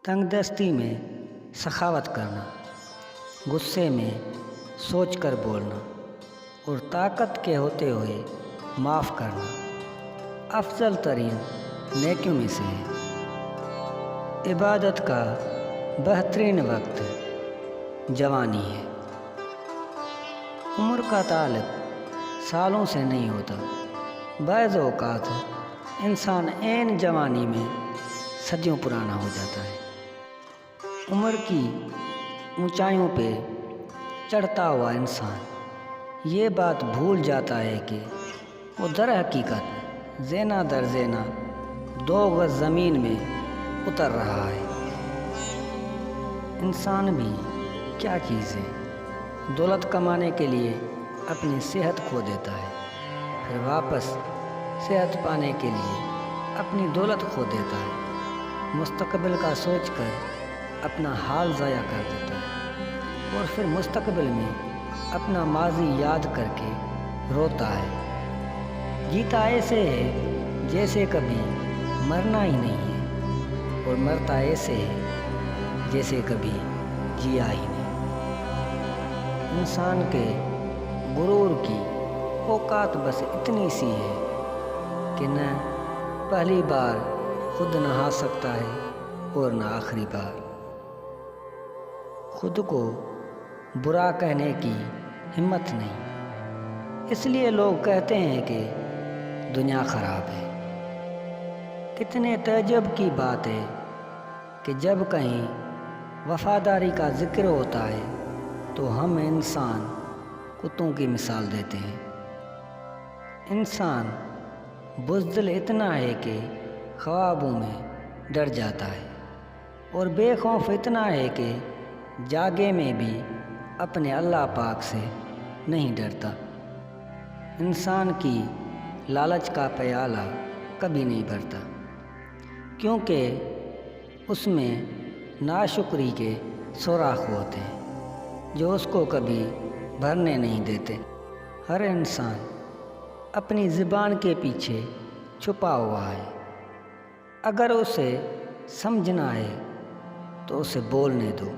تنگ دستی میں سخاوت کرنا، غصے میں سوچ کر بولنا اور طاقت کے ہوتے ہوئے معاف کرنا افضل ترین نیکیوں میں سے ہے۔ عبادت کا بہترین وقت جوانی ہے۔ عمر کا تعلق سالوں سے نہیں ہوتا، بعض اوقات انسان عین جوانی میں صدیوں پرانا ہو جاتا ہے۔ عمر کی اونچائیوں پہ چڑھتا ہوا انسان یہ بات بھول جاتا ہے کہ وہ در حقیقت زینہ در زینہ 2 گز زمین میں اتر رہا ہے۔ انسان بھی کیا چیز ہے، دولت کمانے کے لیے اپنی صحت کھو دیتا ہے، پھر واپس صحت پانے کے لیے اپنی دولت کھو دیتا ہے، مستقبل کا سوچ کر اپنا حال ضائع کر دیتا ہے اور پھر مستقبل میں اپنا ماضی یاد کر کے روتا ہے۔ جیتا ایسے ہے جیسے کبھی مرنا ہی نہیں ہے اور مرتا ایسے ہے جیسے کبھی جیا ہی نہیں۔ انسان کے غرور کی اوقات بس اتنی سی ہے کہ نہ پہلی بار خود نہا سکتا ہے اور نہ آخری بار۔ خود کو برا کہنے کی ہمت نہیں، اس لیے لوگ کہتے ہیں کہ دنیا خراب ہے۔ کتنے تعجب کی بات ہے کہ جب کہیں وفاداری کا ذکر ہوتا ہے تو ہم انسان کتوں کی مثال دیتے ہیں۔ انسان بزدل اتنا ہے کہ خوابوں میں ڈر جاتا ہے اور بے خوف اتنا ہے کہ جاگے میں بھی اپنے اللہ پاک سے نہیں ڈرتا۔ انسان کی لالچ کا پیالہ کبھی نہیں بھرتا، کیونکہ اس میں ناشکری کے سوراخ ہوتے ہیں جو اس کو کبھی بھرنے نہیں دیتے۔ ہر انسان اپنی زبان کے پیچھے چھپا ہوا ہے، اگر اسے سمجھنا ہے تو اسے بولنے دو۔